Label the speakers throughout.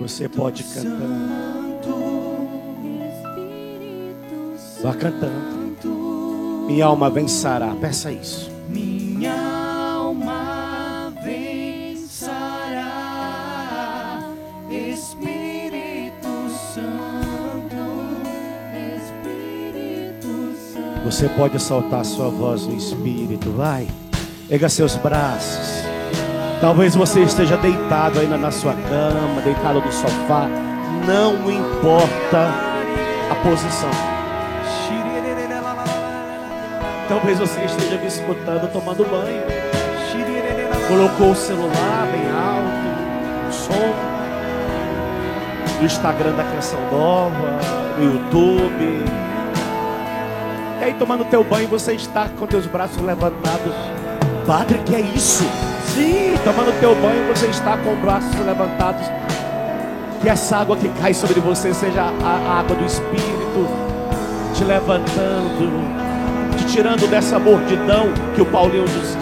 Speaker 1: Você pode cantar. Vá cantando. Minha alma vem sarar. Peça isso.
Speaker 2: Minha alma vem sarar. Espírito Santo, Espírito Santo.
Speaker 1: Você pode soltar sua voz no Espírito. Vai. Erga seus braços. Talvez você esteja deitado ainda na sua cama, deitado no sofá. Não importa a posição. Talvez você esteja me escutando tomando banho. Colocou o celular bem alto, o som do Instagram da Canção Nova, do YouTube. E aí tomando teu banho, você está com teus braços levantados. Padre, que é isso? Sim, tomando teu banho, você está com os braços levantados. Que essa água que cai sobre você seja a água do Espírito, te levantando, te tirando dessa mordidão que o Paulinho nos dizia.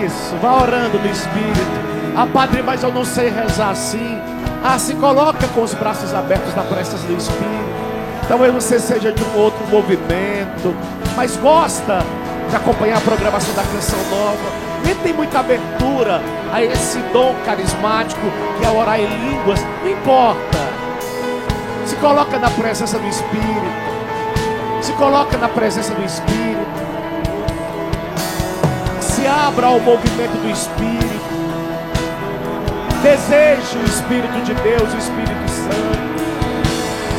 Speaker 1: Isso, vá orando no Espírito. Ah, Padre, mas eu não sei rezar assim. Ah, se coloca com os braços abertos na presença do Espírito. Talvez você seja de um outro movimento, mas gosta de acompanhar a programação da Canção Nova. Nem tem muita abertura a esse dom carismático que é orar em línguas. Não importa. Se coloca na presença do Espírito. Se coloca na presença do Espírito. Se abra ao movimento do Espírito. Deseje o Espírito de Deus, o Espírito Santo.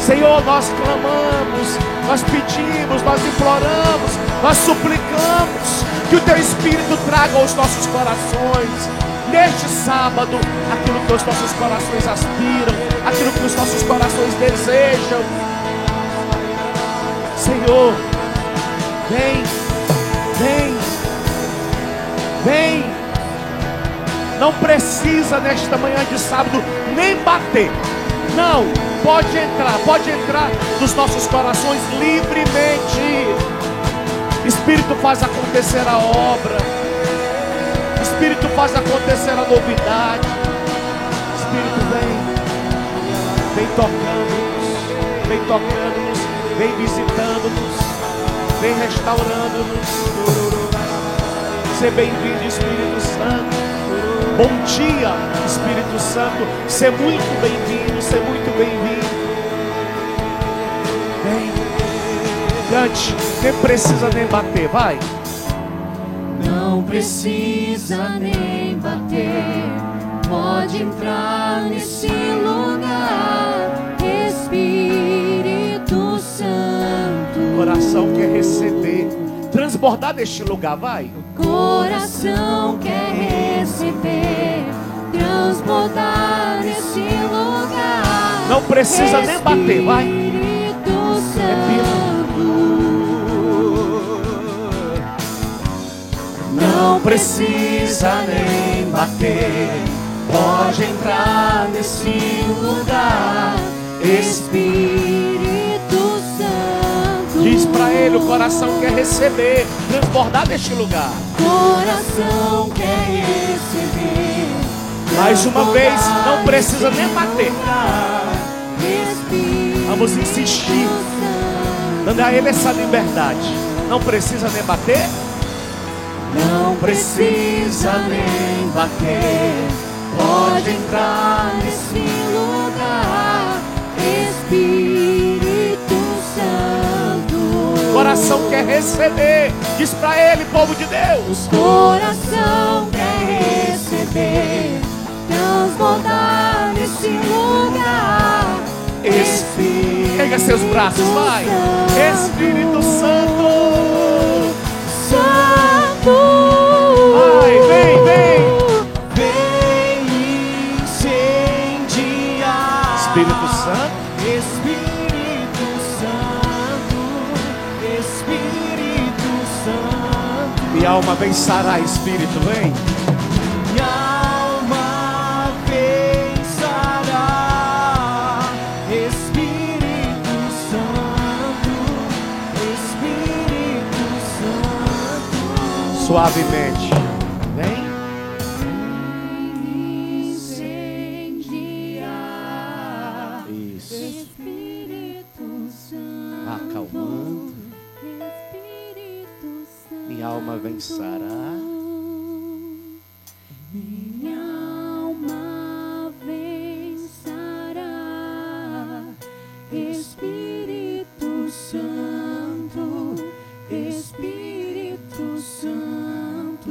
Speaker 1: Senhor, nós clamamos, nós pedimos, nós imploramos, nós suplicamos que o Teu Espírito traga aos nossos corações, neste sábado, aquilo que os nossos corações aspiram, aquilo que os nossos corações desejam. Senhor, vem, vem, vem. Não precisa nesta manhã de sábado nem bater. Não, pode entrar nos nossos corações livremente. Espírito faz acontecer a obra. Espírito faz acontecer a novidade. Espírito vem tocando-nos, vem visitando-nos, vem restaurando-nos. Seja bem-vindo, Espírito Santo. Bom dia, Espírito Santo. Seja muito bem-vindo, seja muito bem-vindo. Vem, cante, nem precisa nem bater, vai.
Speaker 2: Não precisa nem bater, pode entrar nesse lugar, Espírito Santo.
Speaker 1: O coração quer receber, transbordar deste lugar, vai.
Speaker 2: O coração quer receber, transbordar nesse lugar.
Speaker 1: Não precisa nem bater, vai.
Speaker 2: Espírito Santo. Não precisa nem bater, pode entrar nesse lugar, Espírito Santo.
Speaker 1: Diz pra ele, o coração quer receber, transbordar deste lugar.
Speaker 2: Coração quer receber.
Speaker 1: Mais uma vez, não precisa nem bater. Vamos insistir, dando a ele essa liberdade. Não precisa nem bater.
Speaker 2: Não precisa nem bater, pode entrar nesse lugar, Espírito Santo.
Speaker 1: Coração quer receber, diz pra ele, povo de Deus.
Speaker 2: Coração quer receber, transbordar nesse lugar, Espírito.
Speaker 1: Pega seus braços, vai. Espírito Santo. Ai, vem, vem.
Speaker 2: Vem incendiar.
Speaker 1: Espírito Santo.
Speaker 2: Espírito Santo. Espírito Santo.
Speaker 1: Minha alma vem sarar, Espírito, vem.
Speaker 2: Minha alma vem sarar. Espírito Santo. Espírito Santo.
Speaker 1: Suavemente. Vem. minha alma vencerá.
Speaker 2: Minha alma vencerá. Espírito Santo, Espírito Santo.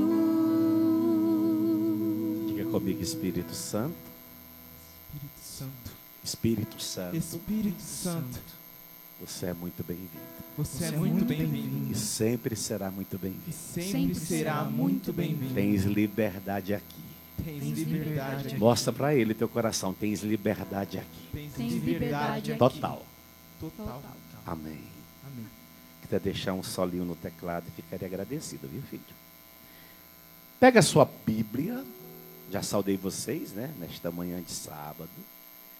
Speaker 1: Diga comigo, Espírito Santo.
Speaker 3: Espírito Santo.
Speaker 1: Espírito Santo.
Speaker 3: Espírito Santo.
Speaker 1: Você é muito bem-vindo.
Speaker 3: Você é muito bem-vindo.
Speaker 1: E sempre será muito
Speaker 3: E
Speaker 1: bem-vindo.
Speaker 3: sempre será muito bem-vindo.
Speaker 1: Tens liberdade aqui.
Speaker 3: Tens liberdade aqui.
Speaker 1: Mostra para ele teu coração. Tens liberdade aqui.
Speaker 3: Tens liberdade aqui.
Speaker 1: Total.
Speaker 3: Total.
Speaker 1: Amém.
Speaker 3: Amém.
Speaker 1: Quiser deixar um solinho no teclado, ficaria agradecido, viu, filho? Pega a sua Bíblia. Já saudei vocês, né? Nesta manhã de sábado.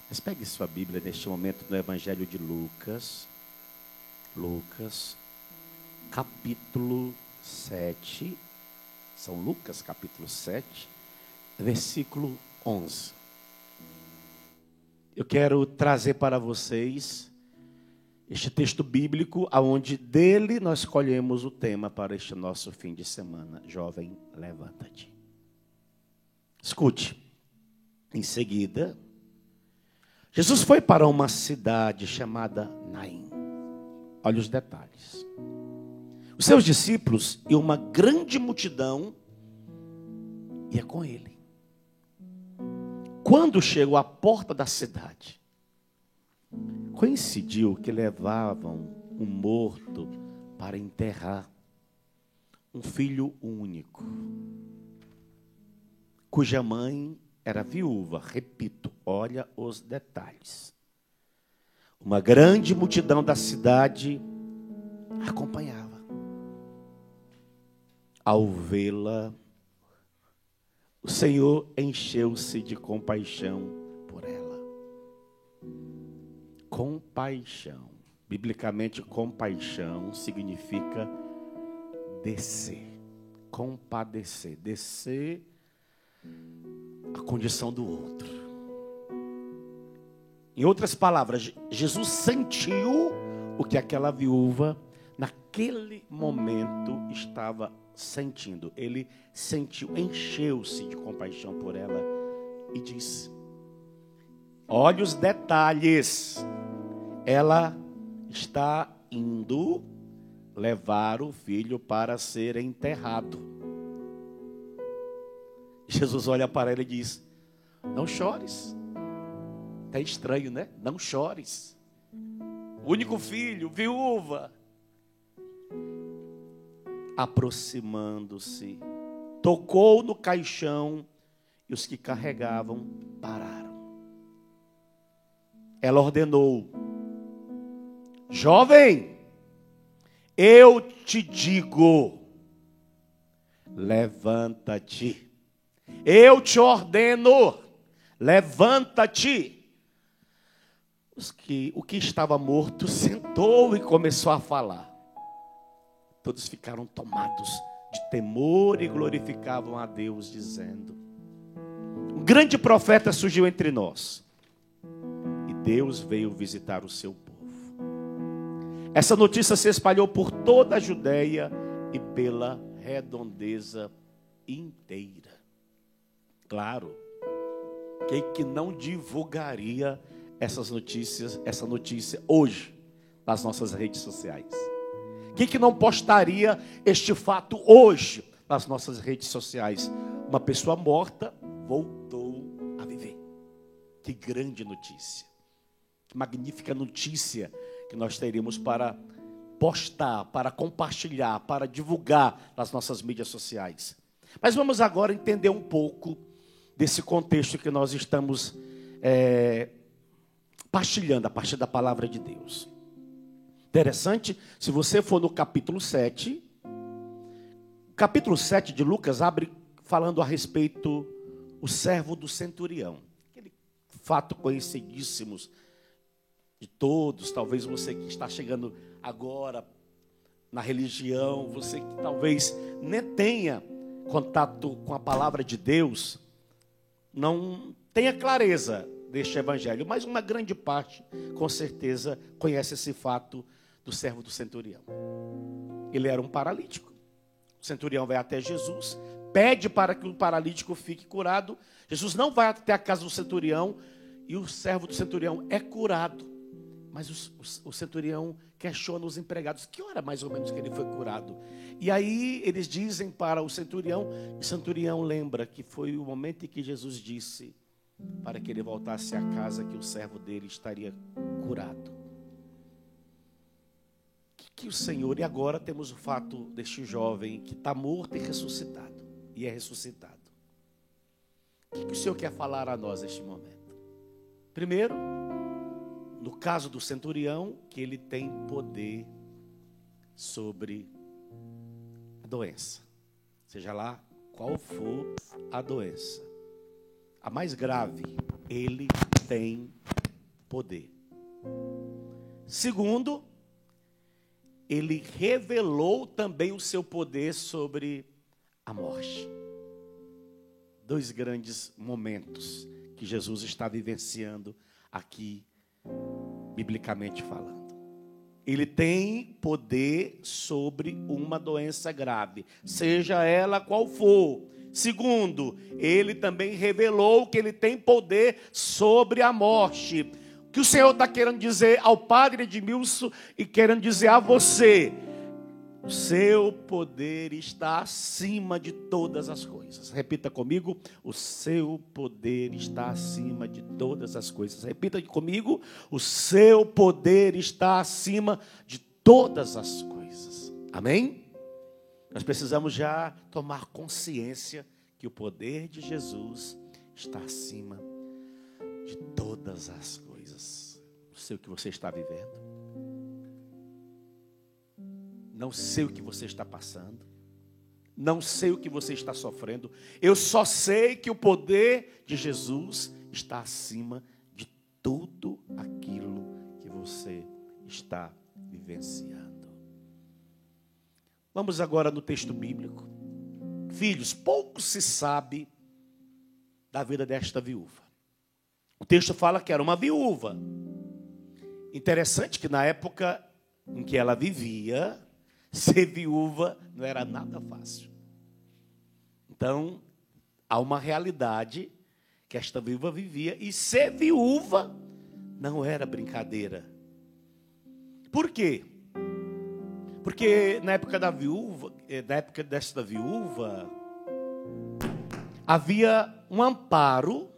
Speaker 1: Mas pegue sua Bíblia neste momento no Evangelho de Lucas. Lucas, capítulo 7. São Lucas, capítulo 7, versículo 11. Eu quero trazer para vocês este texto bíblico, aonde dele nós escolhemos o tema para este nosso fim de semana. Jovem, levanta-te. Escute. Em seguida, Jesus foi para uma cidade chamada Naim. Olha os detalhes. Os seus discípulos e uma grande multidão ia com ele. Quando chegou à porta da cidade, coincidiu que levavam um morto para enterrar, um filho único, cuja mãe era viúva. Repito, olha os detalhes. Uma grande multidão da cidade acompanhava. Ao vê-la, o Senhor encheu-se de compaixão por ela. Compaixão. Biblicamente, compaixão significa descer. Compadecer. Descer a condição do outro. Em outras palavras, Jesus sentiu o que aquela viúva, naquele momento, estava sentindo. Ele sentiu, encheu-se de compaixão por ela e disse: olha os detalhes. Ela está indo levar o filho para ser enterrado. Jesus olha para ela e diz: não chores. É estranho, né? Não chores. O único filho, viúva. Aproximando-se, tocou no caixão e os que carregavam pararam. Ela ordenou: jovem, eu te digo, levanta-te. Eu te ordeno, levanta-te. O que estava morto sentou e começou a falar. Todos ficaram tomados de temor e glorificavam a Deus, dizendo: um grande profeta surgiu entre nós, e Deus veio visitar o seu povo. Essa notícia se espalhou por toda a Judéia e pela redondeza inteira. Claro, quem que não divulgaria essa notícia hoje nas nossas redes sociais? Quem que não postaria este fato hoje nas nossas redes sociais? Uma pessoa morta voltou a viver. Que grande notícia. Que magnífica notícia que nós teríamos para postar, para compartilhar, para divulgar nas nossas mídias sociais. Mas vamos agora entender um pouco desse contexto que nós estamos partilhando a partir da palavra de Deus. Interessante, se você for no capítulo 7, o capítulo 7 de Lucas abre falando a respeito do servo do centurião. Aquele fato conhecidíssimo de todos. Talvez você que está chegando agora na religião, você que talvez nem tenha contato com a palavra de Deus, não tenha clareza deste evangelho, mas uma grande parte, com certeza, conhece esse fato do servo do centurião. Ele era um paralítico, O centurião vai até Jesus, pede para que o paralítico fique curado. Jesus não vai até a casa do centurião e o servo do centurião é curado. Mas o centurião questiona os empregados, que hora mais ou menos que ele foi curado? E aí eles dizem para o centurião lembra que foi o momento em que Jesus disse para que ele voltasse à casa que o servo dele estaria curado. Que o Senhor, e agora temos o fato deste jovem que está morto e ressuscitado, e é ressuscitado. O que o Senhor quer falar a nós neste momento? Primeiro, no caso do centurião, que ele tem poder sobre a doença. Seja lá qual for a doença. A mais grave, ele tem poder. Segundo, ele revelou também o seu poder sobre a morte. Dois grandes momentos que Jesus está vivenciando aqui, biblicamente falando. Ele tem poder sobre uma doença grave, seja ela qual for. Segundo, ele também revelou que ele tem poder sobre a morte. O que o Senhor está querendo dizer ao padre Edmilson e querendo dizer a você: o seu poder está acima de todas as coisas. Repita comigo: o seu poder está acima de todas as coisas. Repita comigo: o seu poder está acima de todas as coisas. Amém? Nós precisamos já tomar consciência que o poder de Jesus está acima de todas as coisas. Não sei o que você está vivendo. Não sei o que você está passando. Não sei o que você está sofrendo. Eu só sei que o poder de Jesus está acima de tudo aquilo que você está vivenciando. Vamos agora no texto bíblico. Filhos, pouco se sabe da vida desta viúva. O texto fala que era uma viúva. Interessante que na época em que ela vivia, ser viúva não era nada fácil. Então, há uma realidade que esta viúva vivia, e ser viúva não era brincadeira. Por quê? Porque na época desta viúva, havia um amparo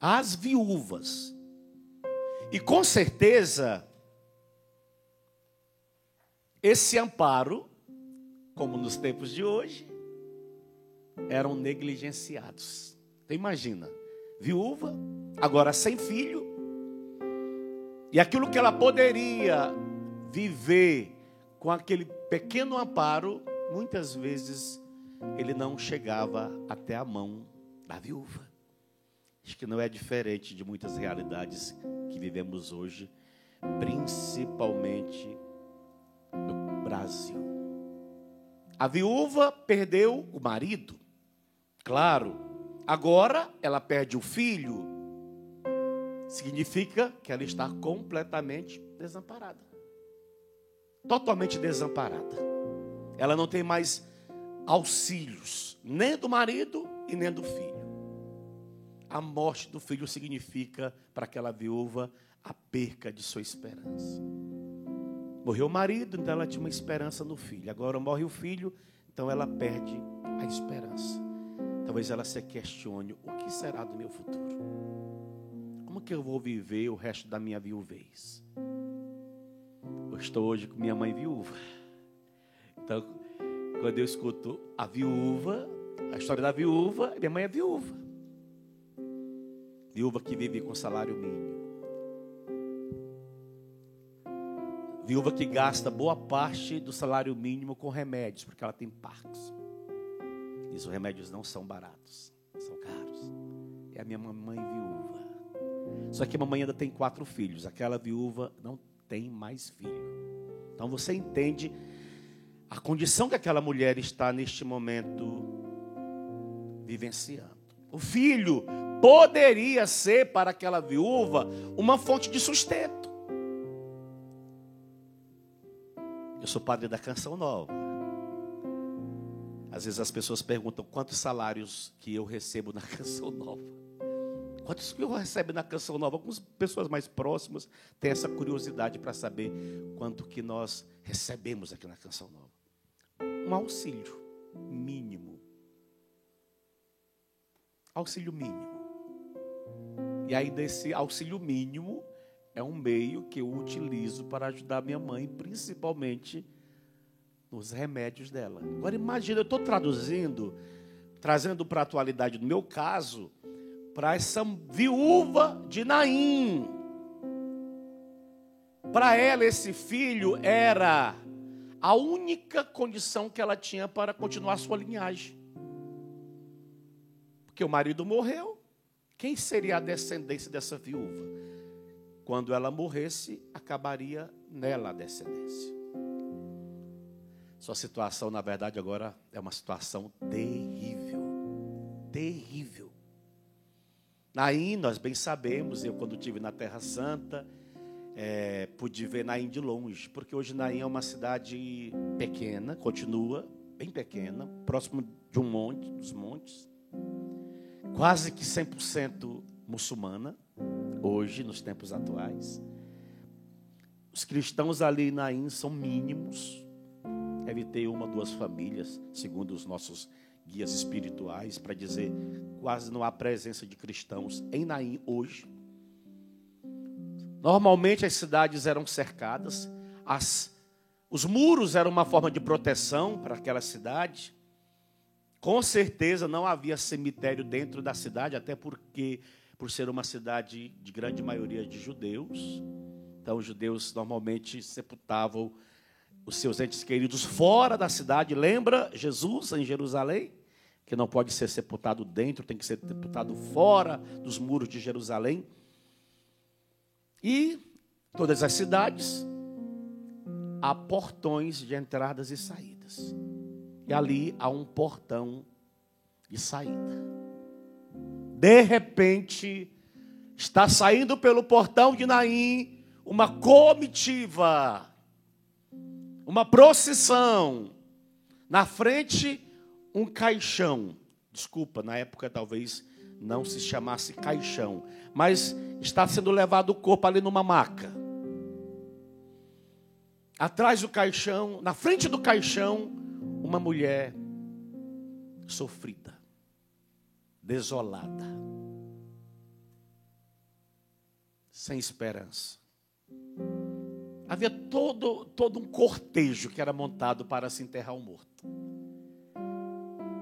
Speaker 1: às viúvas. E com certeza, esse amparo, como nos tempos de hoje, eram negligenciados. Então imagina, viúva, agora sem filho, e aquilo que ela poderia viver com aquele pequeno amparo, muitas vezes ele não chegava até a mão da viúva. Acho que não é diferente de muitas realidades que vivemos hoje, principalmente no Brasil. A viúva perdeu o marido, claro. Agora ela perde o filho. Significa que ela está completamente desamparada. Totalmente desamparada. Ela não tem mais auxílios, nem do marido e nem do filho. A morte do filho significa para aquela viúva a perca de sua esperança. Morreu o marido, então ela tinha uma esperança no filho. Agora morre o filho, então ela perde a esperança. Talvez ela se questione: o que será do meu futuro? Como que eu vou viver o resto da minha viuvez? Eu estou hoje com minha mãe viúva. Então, quando eu escuto a viúva, a história da viúva, minha mãe é viúva. Viúva que vive com salário mínimo. Viúva que gasta boa parte do salário mínimo com remédios, porque ela tem Parkinson. E os remédios não são baratos, são caros. É a minha mamãe viúva. Só que a mamãe ainda tem 4 filhos. Aquela viúva não tem mais filho. Então você entende a condição que aquela mulher está neste momento vivenciando. O filho poderia ser para aquela viúva uma fonte de sustento. Eu sou padre da Canção Nova. Às vezes as pessoas perguntam quantos salários que eu recebo na Canção Nova. Quantos que eu recebo na Canção Nova? Algumas pessoas mais próximas têm essa curiosidade para saber quanto que nós recebemos aqui na Canção Nova. Um auxílio mínimo. Auxílio mínimo. E aí desse auxílio mínimo é um meio que eu utilizo para ajudar minha mãe, principalmente nos remédios dela. Agora imagina, eu estou trazendo para a atualidade do meu caso, para essa viúva de Naim. Para ela esse filho era a única condição que ela tinha para continuar sua linhagem. Porque o marido morreu. Quem seria a descendência dessa viúva? Quando ela morresse, acabaria nela a descendência. Sua situação, na verdade, agora é uma situação terrível. Terrível. Naim, nós bem sabemos, eu quando estive na Terra Santa, pude ver Naim de longe, porque hoje Naim é uma cidade pequena, continua bem pequena, próximo de um monte, dos montes, quase que 100% muçulmana, hoje, nos tempos atuais. Os cristãos ali em Naim são mínimos, deve ter 1 ou 2 famílias, segundo os nossos guias espirituais, para dizer, quase não há presença de cristãos em Naim hoje. Normalmente as cidades eram cercadas, os muros eram uma forma de proteção para aquela cidade. Com certeza não havia cemitério dentro da cidade, até porque, por ser uma cidade de grande maioria de judeus, então os judeus normalmente sepultavam os seus entes queridos fora da cidade. Lembra Jesus em Jerusalém? Que não pode ser sepultado dentro, tem que ser sepultado fora dos muros de Jerusalém. E todas as cidades há portões de entradas e saídas. E ali há um portão de saída. De repente, está saindo pelo portão de Naim uma comitiva, uma procissão. Na frente, um caixão. Desculpa, na época talvez não se chamasse caixão, mas está sendo levado o corpo ali numa maca. Atrás do caixão, na frente do caixão, uma mulher sofrida, desolada, sem esperança. Havia todo um cortejo que era montado para se enterrar o morto.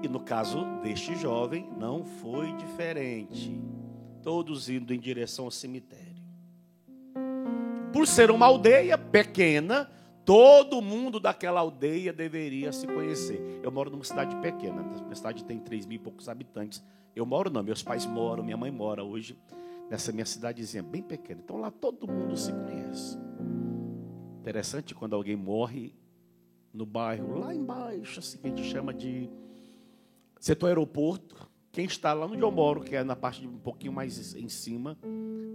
Speaker 1: E no caso deste jovem, não foi diferente. Todos indo em direção ao cemitério. Por ser uma aldeia pequena, todo mundo daquela aldeia deveria se conhecer. Eu moro numa cidade pequena, minha cidade tem 3.000 e poucos habitantes. Eu moro não, meus pais moram, minha mãe mora hoje nessa minha cidadezinha bem pequena. Então lá todo mundo se conhece. Interessante quando alguém morre no bairro, lá embaixo, assim, que a gente chama de setor aeroporto. Quem está lá onde eu moro, que é na parte de um pouquinho mais em cima,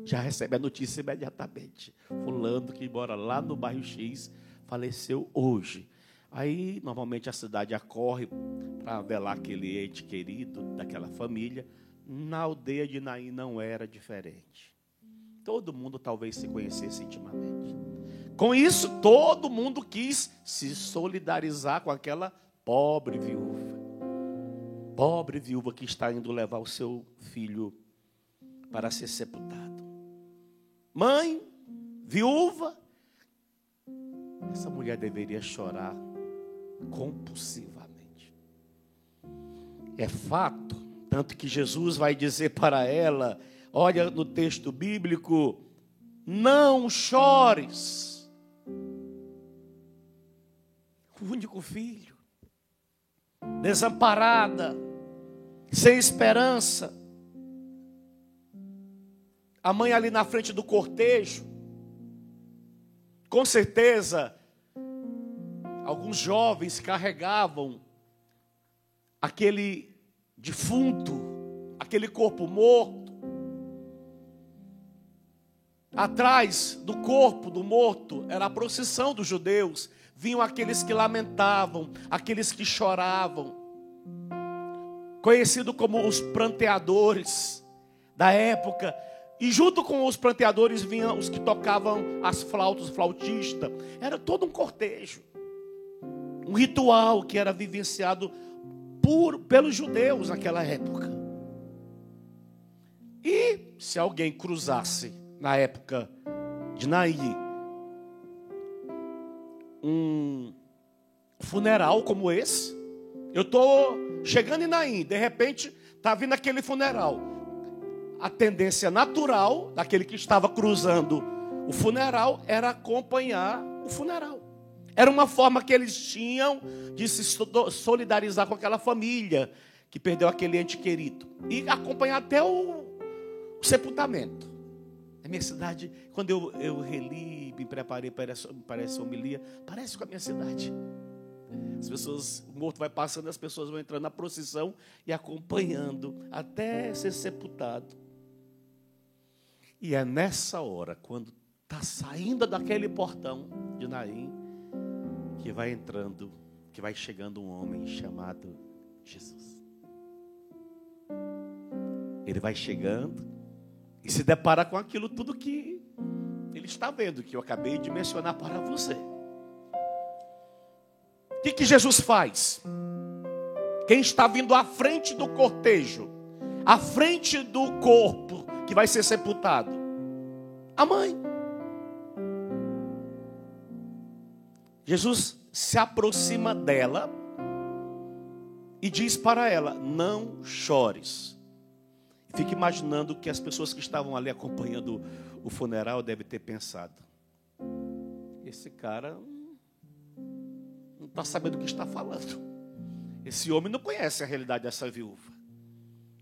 Speaker 1: já recebe a notícia imediatamente. Fulano que mora lá no bairro X faleceu hoje. Aí, normalmente, a cidade acorre para velar aquele ente querido daquela família. Na aldeia de Naim não era diferente. Todo mundo talvez se conhecesse intimamente. Com isso, todo mundo quis se solidarizar com aquela pobre viúva. Pobre viúva que está indo levar o seu filho para ser sepultado. Mãe, viúva, essa mulher deveria chorar compulsivamente. É fato, tanto que Jesus vai dizer para ela, olha no texto bíblico, não chores. O único filho, desamparada, sem esperança. A mãe ali na frente do cortejo. Com certeza, alguns jovens carregavam aquele defunto, aquele corpo morto. Atrás do corpo do morto era a procissão dos judeus. Vinham aqueles que lamentavam, aqueles que choravam. conhecido como os pranteadores da época. E junto com os pranteadores vinham os que tocavam as flautas, flautista. Era todo um cortejo. Um ritual que era vivenciado pelos judeus naquela época. E se alguém cruzasse, na época de Naim, um funeral como esse, eu estou chegando em Naim, de repente está vindo aquele funeral. A tendência natural daquele que estava cruzando o funeral era acompanhar o funeral. Era uma forma que eles tinham de se solidarizar com aquela família que perdeu aquele ente querido. E acompanhar até o sepultamento. Na minha cidade, quando eu reli, me preparei para essa homilia, parece com a minha cidade. As pessoas, o morto vai passando, as pessoas vão entrando na procissão e acompanhando até ser sepultado. E é nessa hora, quando está saindo daquele portão de Naim, que vai entrando, que vai chegando um homem chamado Jesus. Ele vai chegando e se depara com aquilo tudo que ele está vendo, que eu acabei de mencionar para você. O que Jesus faz? Quem está vindo à frente do cortejo, à frente do corpo que vai ser sepultado? A mãe. Jesus se aproxima dela e diz para ela: não chores. Fique imaginando que as pessoas que estavam ali acompanhando o funeral devem ter pensado: esse cara não está sabendo o que está falando. Esse homem não conhece a realidade dessa viúva.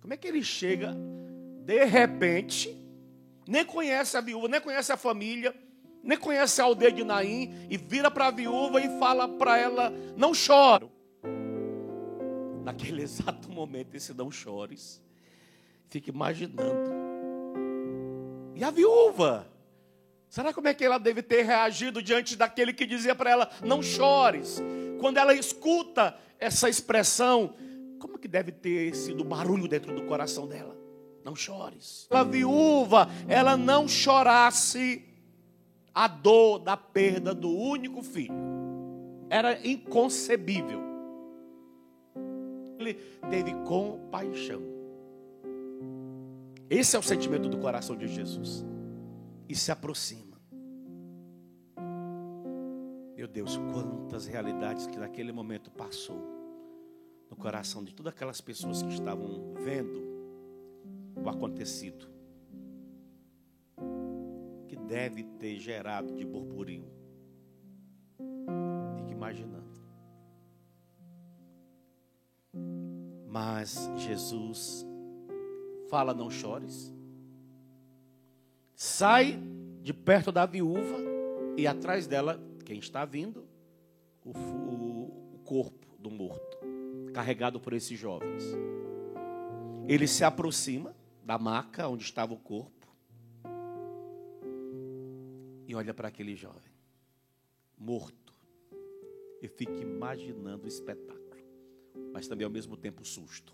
Speaker 1: Como é que ele chega, de repente, nem conhece a viúva, nem conhece a família, nem conhece a aldeia de Naim, e vira para a viúva e fala para ela: não chore. Naquele exato momento, esse não chores, fica imaginando. E a viúva? Será como é que ela deve ter reagido diante daquele que dizia para ela: não chores? Quando ela escuta essa expressão, como que deve ter sido o barulho dentro do coração dela? Não chores. A viúva, ela não chorasse a dor da perda do único filho. Era inconcebível. Ele teve compaixão. Esse é o sentimento do coração de Jesus. E se aproxima. Meu Deus, quantas realidades que naquele momento passou no coração de todas aquelas pessoas que estavam vendo o acontecido. Que deve ter gerado de burburinho. Fique imaginando. Mas Jesus fala: não chores. Sai de perto da viúva e atrás dela, quem está vindo? O corpo do morto, carregado por esses jovens. Ele se aproxima da maca onde estava o corpo e olha para aquele jovem morto e fica imaginando o espetáculo, mas também ao mesmo tempo o susto,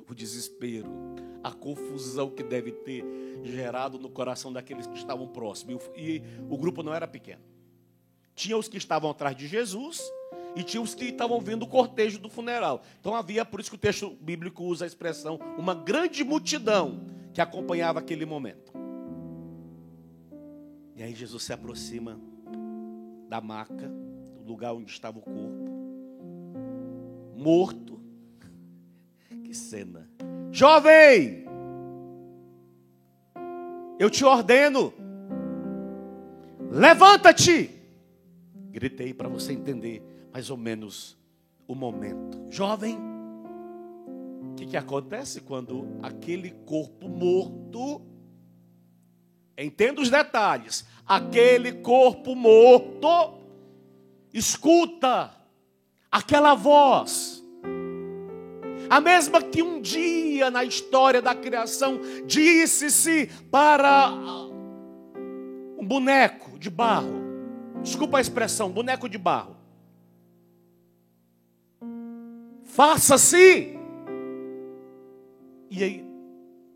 Speaker 1: o desespero, a confusão que deve ter gerado no coração daqueles que estavam próximos. E o grupo não era pequeno. Tinha os que estavam atrás de Jesus e tinha os que estavam vendo o cortejo do funeral. Então havia, por isso que o texto bíblico usa a expressão, uma grande multidão que acompanhava aquele momento. E aí Jesus se aproxima da maca, do lugar onde estava o corpo, morto. Que cena! Jovem, eu te ordeno, levanta-te. Gritei para você entender mais ou menos o momento. Jovem, o que acontece quando aquele corpo morto, entenda os detalhes, aquele corpo morto escuta aquela voz, a mesma que um dia na história da criação disse-se para um boneco de barro. Desculpa a expressão, boneco de barro. Faça-se. E aí,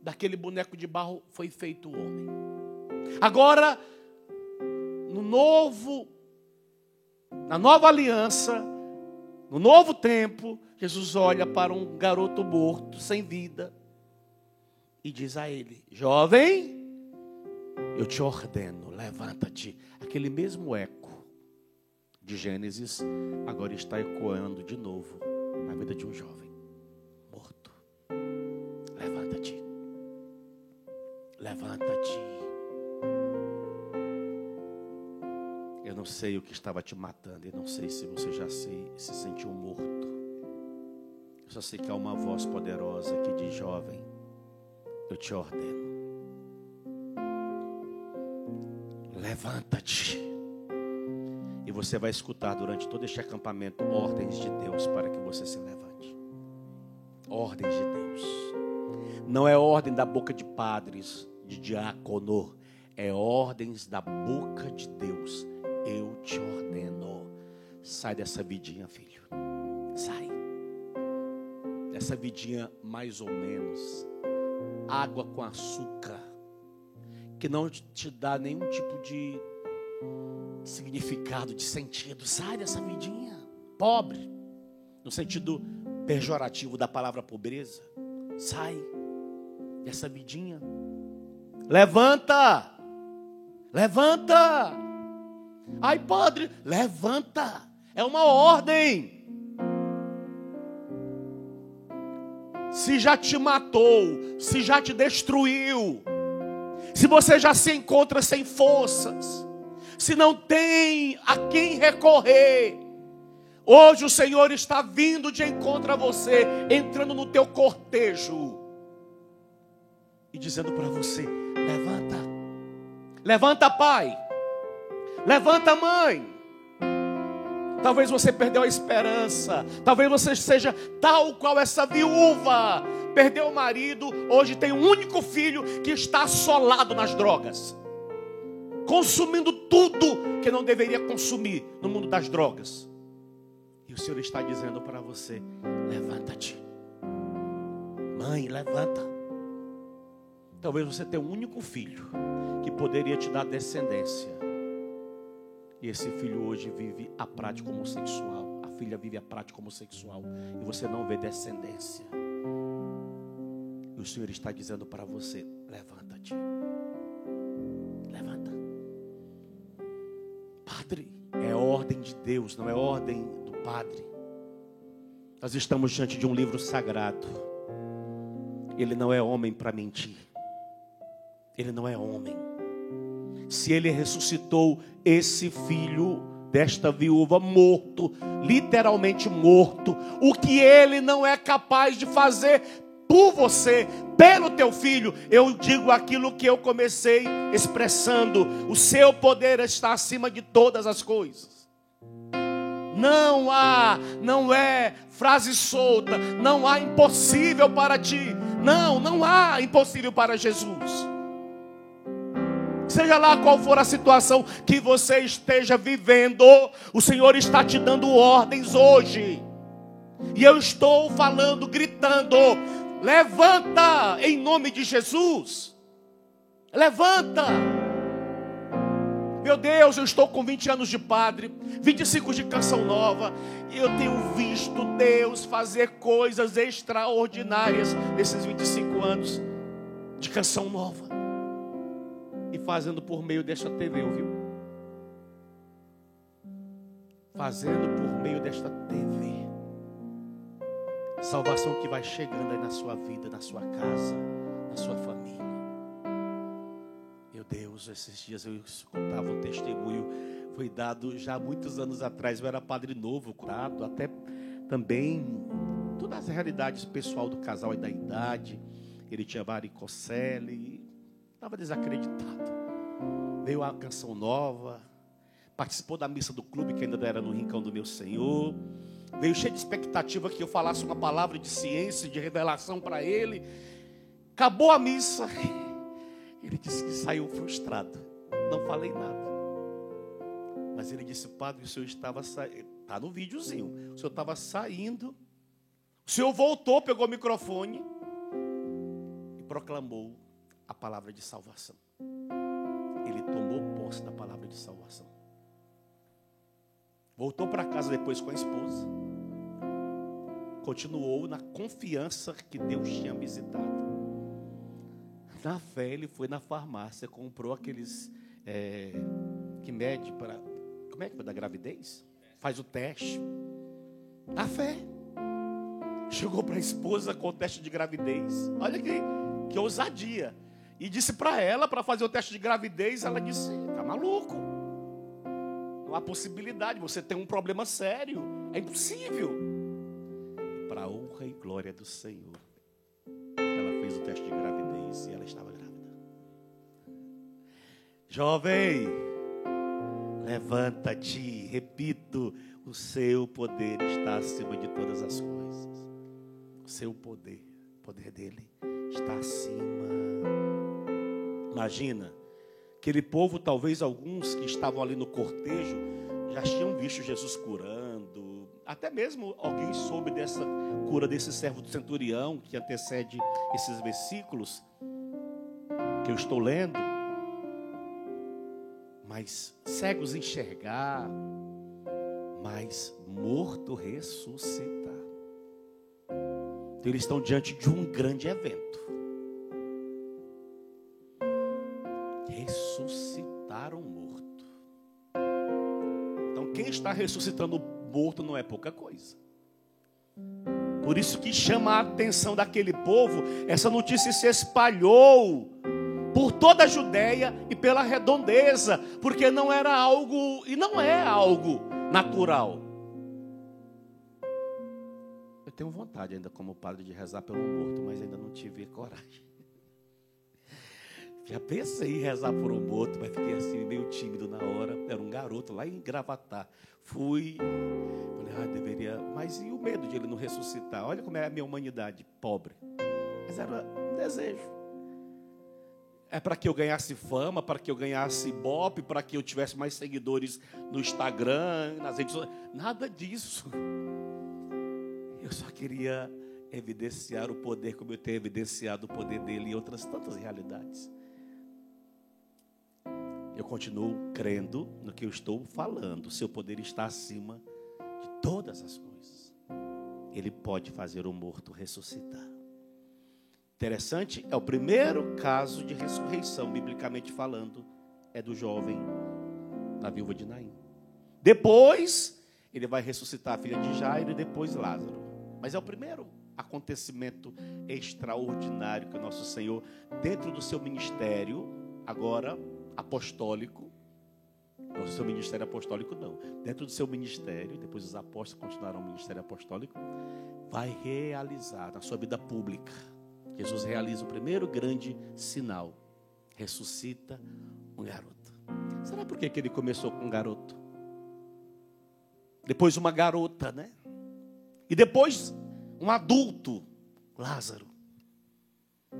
Speaker 1: daquele boneco de barro foi feito o homem. Agora, na nova aliança, no novo tempo, Jesus olha para um garoto morto, sem vida, e diz a ele: jovem, eu te ordeno, levanta-te. Aquele mesmo eco de Gênesis agora está ecoando de novo na vida de um jovem morto. Levanta-te. Levanta-te. Eu não sei o que estava te matando. Eu não sei se você já se sentiu morto. Eu só sei que há uma voz poderosa que diz: jovem, eu te ordeno. Levanta-te. E você vai escutar durante todo este acampamento ordens de Deus para que você se levante. Ordens de Deus. Não é ordem da boca de padres, de diácono. É ordens da boca de Deus. Eu te ordeno. Sai dessa vidinha, filho. Sai. Dessa vidinha mais ou menos. Água com açúcar. Que não te dá nenhum tipo de significado, de sentido. Sai dessa vidinha pobre, no sentido pejorativo da palavra pobreza. Sai dessa vidinha. Levanta. Levanta. Ai, padre, levanta. É uma ordem. Se já te matou, se já te destruiu, se você já se encontra sem forças, se não tem a quem recorrer, hoje o Senhor está vindo de encontro a você, entrando no teu cortejo e dizendo para você: levanta, levanta, pai, levanta, mãe. Talvez você perdeu a esperança, talvez você seja tal qual essa viúva, perdeu o marido, hoje tem um único filho que está assolado nas drogas, consumindo tudo que não deveria consumir no mundo das drogas. E o Senhor está dizendo para você: levanta-te. Mãe, levanta. Talvez você tenha um único filho que poderia te dar descendência. E esse filho hoje vive a prática homossexual. A filha vive a prática homossexual. E você não vê descendência. E o Senhor está dizendo para você: levanta-te. Levanta. Padre, é ordem de Deus, não é ordem do padre. Nós estamos diante de um livro sagrado. Ele não é homem para mentir. Ele não é homem. Se ele ressuscitou esse filho desta viúva morto, literalmente morto, o que ele não é capaz de fazer por você, pelo teu filho, eu digo aquilo que eu comecei expressando: o seu poder está acima de todas as coisas. Não é frase solta, não há impossível para ti. Não há impossível para Jesus. Seja lá qual for a situação que você esteja vivendo, o Senhor está te dando ordens hoje. E eu estou falando, gritando: levanta em nome de Jesus. Levanta. Meu Deus, eu estou com 20 anos de padre, 25 de canção nova, e eu tenho visto Deus fazer coisas extraordinárias nesses 25 anos de canção nova. E fazendo por meio desta TV, ouviu? Fazendo por meio desta TV. Salvação que vai chegando aí na sua vida, na sua casa, na sua família. Meu Deus, esses dias eu escutava um testemunho, foi dado já há muitos anos atrás. Eu era padre novo, curado, até também todas as realidades pessoal do casal e da idade. Ele tinha varicocele, estava desacreditado. Veio a canção nova, participou da missa do clube, que ainda era no rincão do meu Senhor. Veio cheio de expectativa que eu falasse uma palavra de ciência, de revelação para ele. Acabou a missa, ele disse que saiu frustrado. Não falei nada. Mas ele disse: padre, o senhor estava saindo. Está no videozinho. O senhor estava saindo Senhor voltou, pegou o microfone e proclamou a palavra de salvação. Ele tomou posse da palavra de salvação. Voltou para casa depois com a esposa. Continuou na confiança que Deus tinha visitado. Na fé, ele foi na farmácia, comprou aqueles que mede para... Como é que é? Da gravidez? Faz o teste. Na fé. Chegou para a esposa com o teste de gravidez. Olha que ousadia. E disse para ela, para fazer o teste de gravidez, ela disse, tá maluco. Não há possibilidade, você tem um problema sério. É impossível. E para a honra e glória do Senhor, ela fez o teste de gravidez e ela estava grávida. Jovem, levanta-te, repito, o seu poder está acima de todas as coisas. O seu poder, o poder dele está acima. Imagina, aquele povo, talvez alguns que estavam ali no cortejo, já tinham visto Jesus curando. Até mesmo alguém soube dessa cura desse servo do centurião, que antecede esses versículos que eu estou lendo. Mas cegos enxergar, mas morto ressuscitar. Então, eles estão diante de um grande evento. Ressuscitar um morto. Então, quem está ressuscitando o morto não é pouca coisa. Por isso que chama a atenção daquele povo, essa notícia se espalhou por toda a Judéia e pela redondeza, porque não era algo, e não é algo natural. Eu tenho vontade ainda como padre de rezar pelo morto, mas ainda não tive coragem. Já pensei em rezar por um morto, mas fiquei assim meio tímido na hora. Era um garoto lá em Gravatá. Fui, falei, deveria, mas e o medo de ele não ressuscitar? Olha como é a minha humanidade, pobre. Mas era um desejo. É para que eu ganhasse fama, para que eu ganhasse ibope, para que eu tivesse mais seguidores no Instagram, nas redes sociais. Nada disso. Eu só queria evidenciar o poder, como eu tenho evidenciado o poder dele em outras tantas realidades. Eu continuo crendo no que eu estou falando. O seu poder está acima de todas as coisas. Ele pode fazer o morto ressuscitar. Interessante, é o primeiro caso de ressurreição, biblicamente falando, é do jovem, da viúva de Naim. Depois, ele vai ressuscitar a filha de Jairo e depois Lázaro. Mas é o primeiro acontecimento extraordinário que o nosso Senhor, dentro do seu ministério, agora apostólico, não, seu ministério apostólico não, dentro do seu ministério, depois os apóstolos continuarão o ministério apostólico, vai realizar na sua vida pública. Jesus realiza o primeiro grande sinal, ressuscita um garoto. Será por que ele começou com um garoto? Depois uma garota, né? E depois um adulto, Lázaro.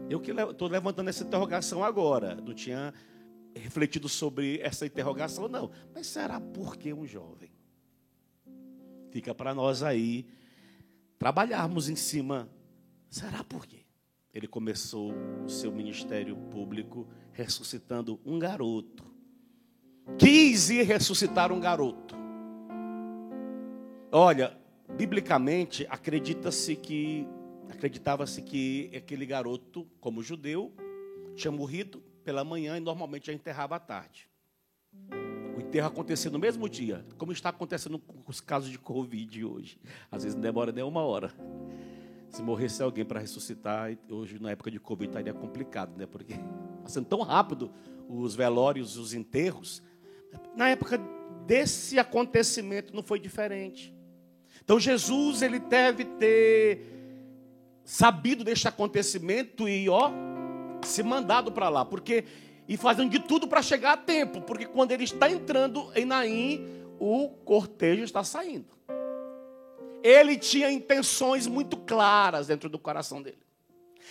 Speaker 1: Eu que estou levantando essa interrogação agora, não tinha refletido sobre essa interrogação, não. Mas será por que um jovem? Fica para nós aí trabalharmos em cima. Será por quê? Ele começou o seu ministério público ressuscitando um garoto. Quis ir ressuscitar um garoto. Olha, biblicamente acreditava-se que aquele garoto, como judeu, tinha morrido pela manhã e normalmente já enterrava à tarde. O enterro acontecia no mesmo dia, como está acontecendo com os casos de Covid hoje. Às vezes não demora nem uma hora. Se morresse alguém para ressuscitar, hoje na época de Covid estaria complicado, né? Porque passando tão rápido os velórios, os enterros. Na época desse acontecimento não foi diferente. Então Jesus, ele deve ter sabido deste acontecimento e se mandado para lá, e fazendo de tudo para chegar a tempo, porque quando ele está entrando em Naim, o cortejo está saindo. Ele tinha intenções muito claras dentro do coração dele.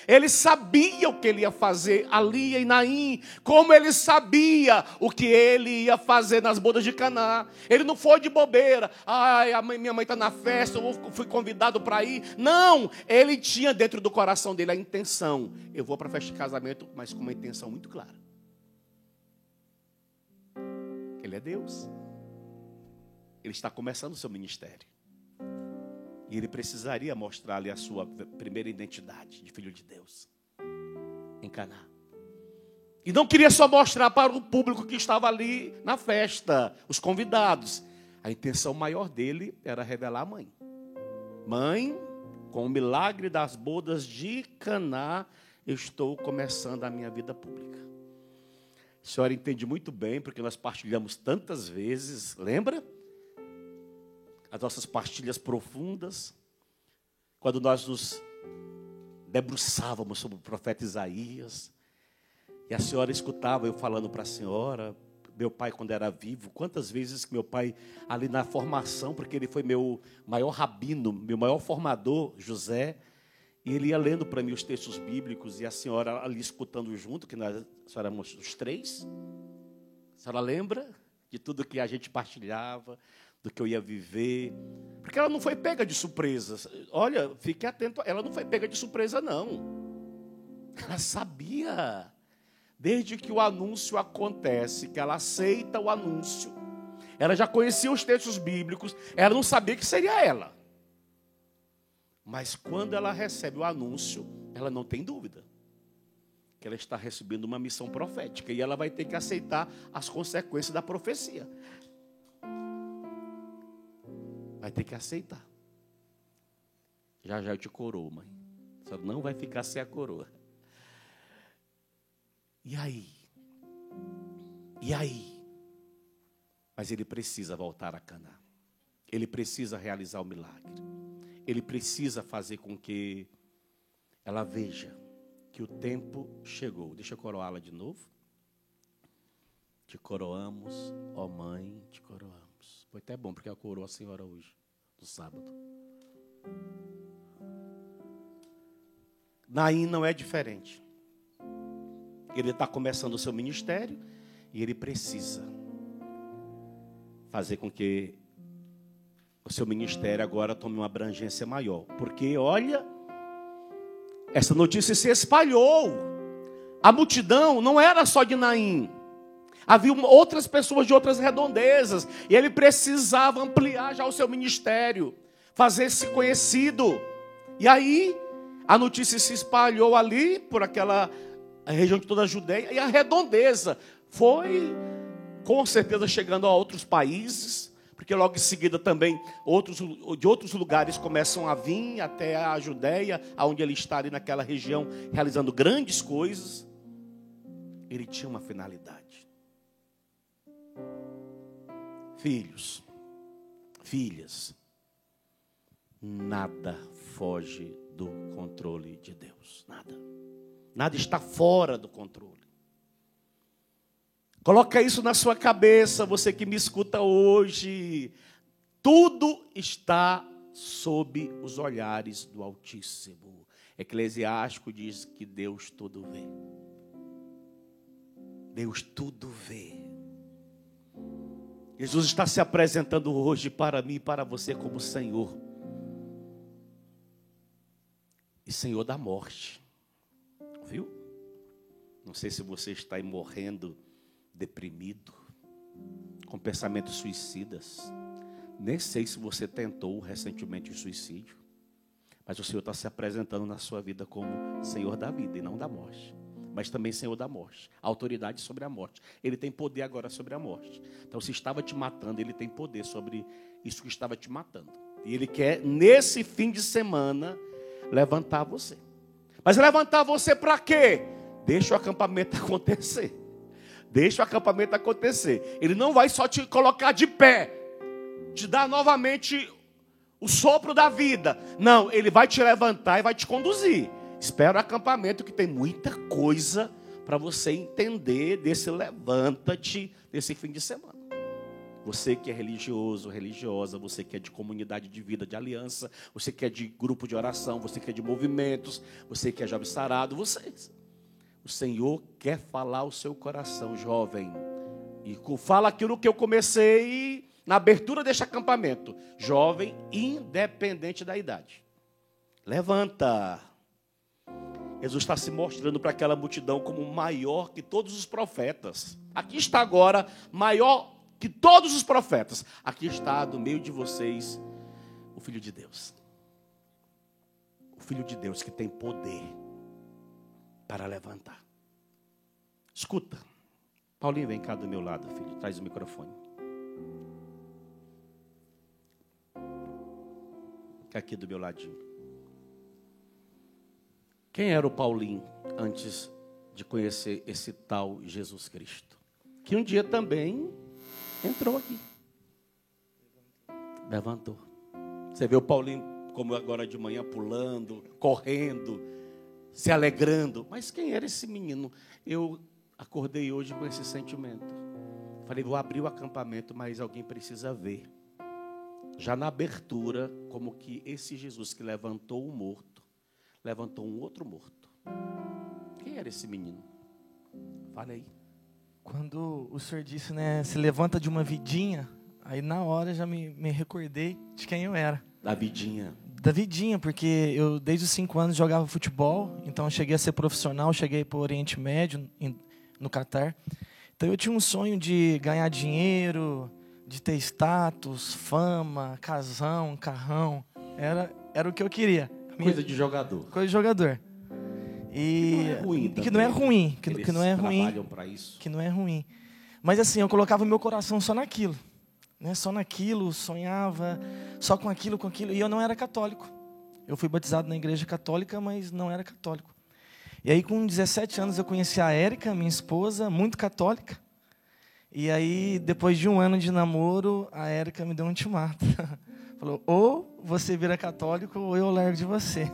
Speaker 1: Ele sabia o que ele ia fazer ali em Naim, como ele sabia o que ele ia fazer nas bodas de Caná. Ele não foi de bobeira. Ai, minha mãe está na festa, eu fui convidado para ir. Não, ele tinha dentro do coração dele a intenção. Eu vou para a festa de casamento, mas com uma intenção muito clara. Ele é Deus. Ele está começando o seu ministério. E ele precisaria mostrar ali a sua primeira identidade de filho de Deus em Caná. E não queria só mostrar para o público que estava ali na festa, os convidados. A intenção maior dele era revelar a mãe. Mãe, com o milagre das bodas de Caná, eu estou começando a minha vida pública. A senhora entende muito bem, porque nós partilhamos tantas vezes, lembra? As nossas partilhas profundas, quando nós nos debruçávamos sobre o profeta Isaías, e a senhora escutava eu falando para a senhora, meu pai quando era vivo, quantas vezes que meu pai ali na formação, porque ele foi meu maior rabino, meu maior formador, José, e ele ia lendo para mim os textos bíblicos, e a senhora ali escutando junto, que nós éramos os três. A senhora lembra de tudo que a gente partilhava, do que eu ia viver, porque ela não foi pega de surpresa. Olha, fique atento, ela não foi pega de surpresa, não. Ela sabia, desde que o anúncio acontece, que ela aceita o anúncio, ela já conhecia os textos bíblicos, ela não sabia que seria ela. Mas quando ela recebe o anúncio, ela não tem dúvida que ela está recebendo uma missão profética, e ela vai ter que aceitar as consequências da profecia. Vai ter que aceitar. Já eu te coroo, mãe. Você não vai ficar sem a coroa. E aí? E aí? Mas ele precisa voltar a Caná. Ele precisa realizar o milagre. Ele precisa fazer com que ela veja que o tempo chegou. Deixa eu coroá-la de novo. Te coroamos, ó mãe, te coroamos. Foi até bom, porque eu coroou a senhora hoje, no sábado. Naim não é diferente. Ele está começando o seu ministério e ele precisa fazer com que o seu ministério agora tome uma abrangência maior. Porque, olha, essa notícia se espalhou. A multidão não era só de Naim. Havia outras pessoas de outras redondezas. E ele precisava ampliar já o seu ministério. Fazer-se conhecido. E aí, a notícia se espalhou ali, por aquela região de toda a Judeia. E a redondeza foi, com certeza, chegando a outros países. Porque logo em seguida também, de outros lugares começam a vir até a Judeia, onde ele está ali naquela região, realizando grandes coisas. Ele tinha uma finalidade. Filhos, filhas, nada foge do controle de Deus. Nada. Nada está fora do controle. Coloca isso na sua cabeça, você que me escuta hoje. Tudo está sob os olhares do Altíssimo. Eclesiástico diz que Deus tudo vê. Deus tudo vê. Jesus está se apresentando hoje para mim e para você como Senhor. E Senhor da morte. Viu? Não sei se você está aí morrendo deprimido, com pensamentos suicidas. Nem sei se você tentou recentemente o suicídio. Mas o Senhor está se apresentando na sua vida como Senhor da vida e não da morte. Mas também Senhor da morte, autoridade sobre a morte. Ele tem poder agora sobre a morte. Então, se estava te matando, Ele tem poder sobre isso que estava te matando. E Ele quer, nesse fim de semana, levantar você. Mas levantar você para quê? Deixa o acampamento acontecer. Deixa o acampamento acontecer. Ele não vai só te colocar de pé, te dar novamente o sopro da vida. Não, Ele vai te levantar e vai te conduzir. Espera o acampamento, que tem muita coisa para você entender desse levanta-te desse fim de semana. Você que é religioso, religiosa, você que é de comunidade de vida, de aliança, você que é de grupo de oração, você que é de movimentos, você que é jovem sarado, vocês. O Senhor quer falar ao seu coração, jovem. E fala aquilo que eu comecei na abertura deste acampamento. Jovem, independente da idade. Levanta. Jesus está se mostrando para aquela multidão como maior que todos os profetas. Aqui está agora, maior que todos os profetas. Aqui está, no meio de vocês, o Filho de Deus. O Filho de Deus que tem poder para levantar. Escuta. Paulinho, vem cá do meu lado, filho. Traz o microfone. Fica aqui do meu ladinho. Quem era o Paulinho antes de conhecer esse tal Jesus Cristo? Que um dia também entrou aqui. Levantou. Você vê o Paulinho como agora de manhã pulando, correndo, se alegrando. Mas quem era esse menino? Eu acordei hoje com esse sentimento. Falei, vou abrir o acampamento, mas alguém precisa ver. Já na abertura, como que esse Jesus que levantou o morto, levantou um outro morto. Quem era esse menino? Fale aí.
Speaker 4: Quando o senhor disse, né, se levanta de uma vidinha, aí na hora já me recordei de quem eu era.
Speaker 1: Da vidinha.
Speaker 4: Da vidinha, porque eu desde os 5 anos jogava futebol, então eu cheguei a ser profissional, cheguei para o Oriente Médio, no Catar. Então eu tinha um sonho de ganhar dinheiro, de ter status, fama, casão, carrão. Era o que eu queria.
Speaker 1: Coisa de jogador.
Speaker 4: Coisa de jogador. E que não é ruim. Que não é ruim.
Speaker 1: Trabalham para isso.
Speaker 4: Que não é ruim. Mas assim, eu colocava meu coração só naquilo. Né? Só naquilo, sonhava só com aquilo. E eu não era católico. Eu fui batizado na igreja católica, mas não era católico. E aí, com 17 anos, eu conheci a Érica, minha esposa, muito católica. E aí, depois de 1 ano de namoro, a Érica me deu um ultimato. Falou, ou você vira católico, ou eu largo de você.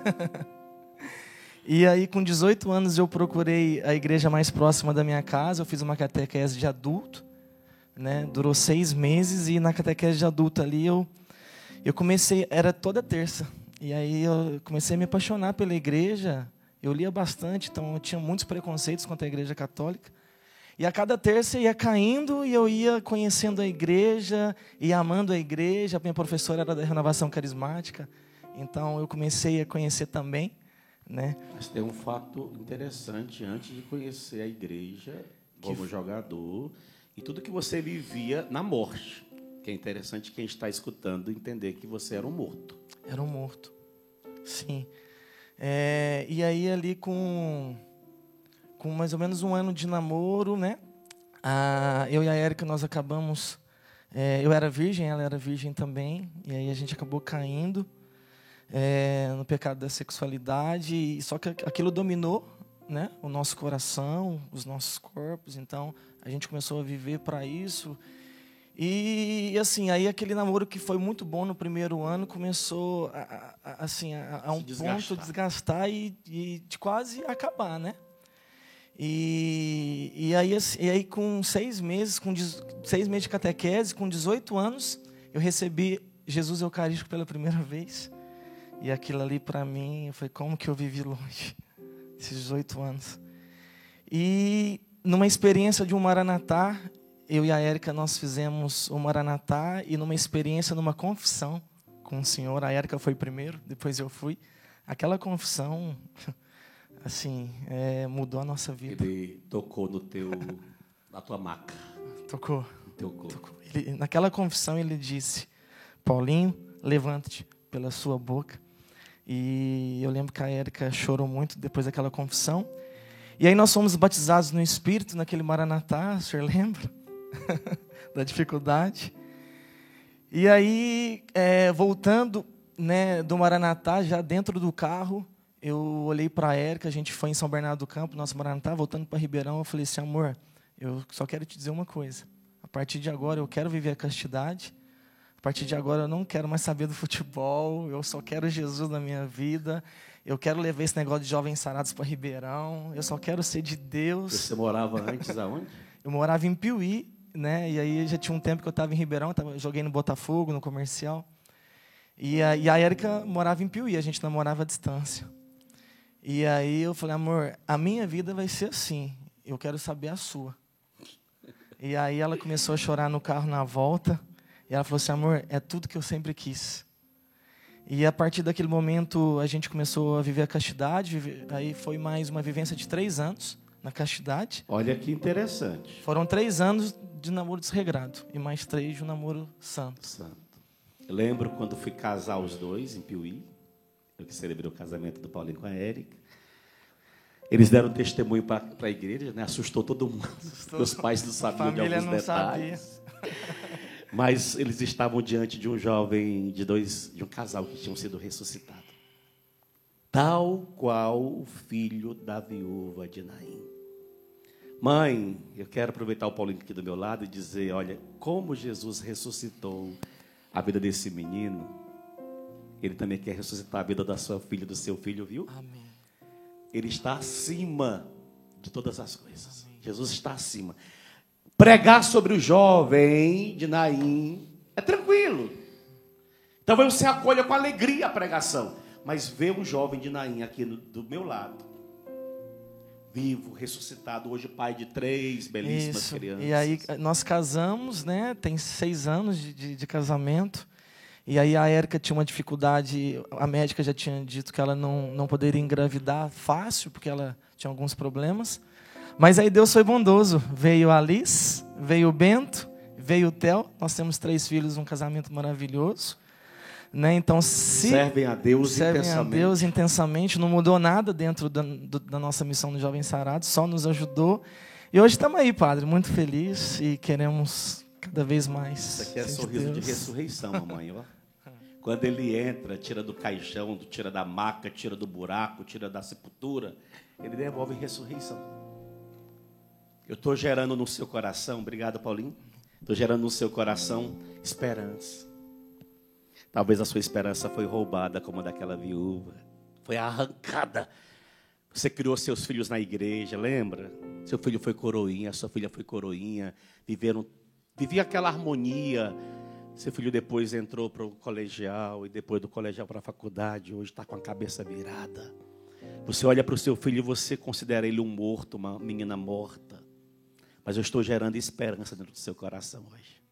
Speaker 4: E aí, com 18 anos, eu procurei a igreja mais próxima da minha casa. Eu fiz uma catequese de adulto, né? Durou 6 meses. E na catequese de adulto ali, eu comecei, era toda terça. E aí, eu comecei a me apaixonar pela igreja. Eu lia bastante, então eu tinha muitos preconceitos contra a igreja católica. E a cada terça ia caindo e eu ia conhecendo a igreja, ia amando a igreja. A minha professora era da Renovação Carismática, então eu comecei a conhecer também. Né?
Speaker 1: Mas tem um fato interessante, antes de conhecer a igreja, como jogador, e tudo que você vivia na morte. Que é interessante quem está escutando entender que você era um morto.
Speaker 4: Era um morto, sim. E aí ali com mais ou menos 1 ano de namoro, né? Eu e a Érica, nós acabamos... eu era virgem, ela era virgem também. E aí a gente acabou caindo no pecado da sexualidade. Só que aquilo dominou, né, o nosso coração, os nossos corpos. Então a gente começou a viver para isso. E assim, aí aquele namoro que foi muito bom no primeiro ano começou a um ponto desgastar e de quase acabar, né? E aí com 6 meses, 6 meses de catequese, com 18 anos, eu recebi Jesus Eucarístico pela primeira vez. E aquilo ali para mim, foi como que eu vivi longe, esses 18 anos. E numa experiência de um Maranatá, eu e a Érica, nós fizemos o Maranatá e numa experiência, numa confissão com o Senhor. A Érica foi primeiro, depois eu fui. Aquela confissão, assim, mudou a nossa vida.
Speaker 1: Ele tocou na tua maca.
Speaker 4: Tocou.
Speaker 1: No teu corpo.
Speaker 4: Naquela confissão ele disse, Paulinho, levante-te pela sua boca. E eu lembro que a Érica chorou muito depois daquela confissão. E aí nós fomos batizados no Espírito, naquele Maranatá, o senhor lembra? Da dificuldade. E aí, voltando, né, do Maranatá, já dentro do carro, eu olhei para a Érica, a gente foi em São Bernardo do Campo, nosso Maranatá, voltando para Ribeirão, eu falei assim, amor, eu só quero te dizer uma coisa. A partir de agora eu quero viver a castidade. A partir de agora eu não quero mais saber do futebol, eu só quero Jesus na minha vida. Eu quero levar esse negócio de jovens sarados para Ribeirão. Eu só quero ser de Deus.
Speaker 1: Você morava antes aonde?
Speaker 4: Eu morava em Piuí, né? E aí já tinha um tempo que eu estava em Ribeirão, joguei no Botafogo, no comercial. E a Érica morava em Piuí, a gente namorava à distância. E aí eu falei, amor, a minha vida vai ser assim, eu quero saber a sua. E aí ela começou a chorar no carro na volta, e ela falou assim, amor, é tudo que eu sempre quis. E a partir daquele momento a gente começou a viver a castidade, aí foi mais uma vivência de 3 anos na castidade.
Speaker 1: Olha que interessante.
Speaker 4: Foram 3 anos de namoro desregrado, e mais 3 de um namoro santo.
Speaker 1: Eu lembro quando fui casar os dois em Piuí, eu que celebrei o casamento do Paulinho com a Érica. Eles deram testemunho para a igreja, né? Assustou todo mundo. Os pais não sabiam de alguns detalhes. Mas eles estavam diante de um jovem, de um casal que tinham sido ressuscitado. Tal qual o filho da viúva de Naim. Mãe, eu quero aproveitar o Paulinho aqui do meu lado e dizer, olha, como Jesus ressuscitou a vida desse menino, Ele também quer ressuscitar a vida da sua filha, do seu filho, viu?
Speaker 4: Amém.
Speaker 1: Ele está acima de todas as coisas. Amém. Jesus está acima. Pregar sobre o jovem de Naim é tranquilo. Então você acolha com alegria a pregação. Mas ver um jovem de Naim aqui do meu lado, vivo, ressuscitado, hoje pai de 3 belíssimas crianças.
Speaker 4: E aí nós casamos, né? Tem 6 anos de casamento. E aí a Érica tinha uma dificuldade, a médica já tinha dito que ela não poderia engravidar fácil, porque ela tinha alguns problemas. Mas aí Deus foi bondoso. Veio a Alice, veio o Bento, veio o Theo. Nós temos 3 filhos, um casamento maravilhoso. Né? Então,
Speaker 1: servem a Deus
Speaker 4: intensamente. Não mudou nada dentro da nossa missão no Jovem Sarado, só nos ajudou. E hoje estamos aí, Padre, muito felizes e queremos cada vez mais.
Speaker 1: Isso aqui é sorriso de ressurreição, mamãe, ó. Quando ele entra, tira do caixão, tira da maca, tira do buraco, tira da sepultura, ele devolve ressurreição. Eu estou gerando no seu coração, obrigado, Paulinho, estou gerando no seu coração esperança. Talvez a sua esperança foi roubada como a daquela viúva, foi arrancada. Você criou seus filhos na igreja, lembra? Seu filho foi coroinha, sua filha foi coroinha, vivia aquela harmonia. Seu filho depois entrou para o colegial e depois do colegial para a faculdade, hoje está com a cabeça virada. Você olha para o seu filho e você considera ele um morto, uma menina morta. Mas eu estou gerando esperança dentro do seu coração hoje.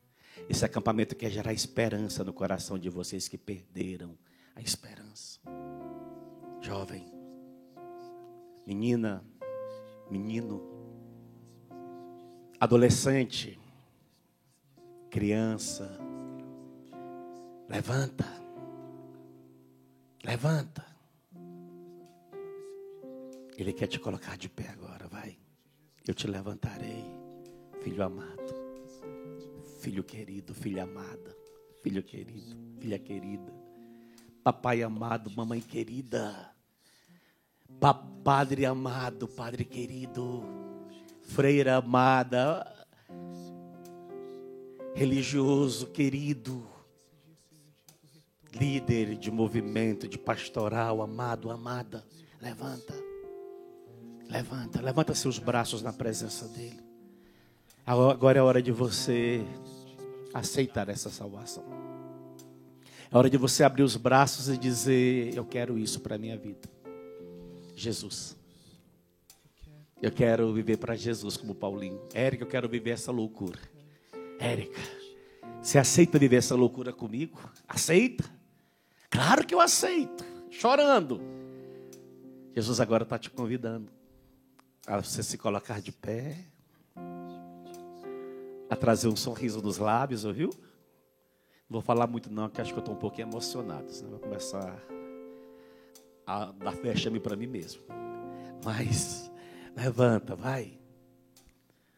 Speaker 1: Esse acampamento quer gerar esperança no coração de vocês que perderam a esperança. Jovem, menina, menino, adolescente, criança, levanta, levanta. Ele quer te colocar de pé agora, vai. Eu te levantarei, filho amado, filho querido, filha amada, filho querido, filha querida, papai amado, mamãe querida, padre amado, padre querido, freira amada, religioso querido, líder de movimento, de pastoral, amado, amada, levanta, levanta, levanta seus braços na presença dele. Agora é hora de você aceitar essa salvação. É hora de você abrir os braços e dizer, eu quero isso para a minha vida. Jesus. Eu quero viver para Jesus como Paulinho. Érica, eu quero viver essa loucura. Érica, você aceita viver essa loucura comigo? Aceita? Claro que eu aceito. Chorando. Jesus agora está te convidando a você se colocar de pé, a trazer um sorriso nos lábios, ouviu? Não vou falar muito não, porque acho que eu estou um pouquinho emocionado. Senão eu vou começar a dar vexame para mim mesmo. Mas levanta, vai.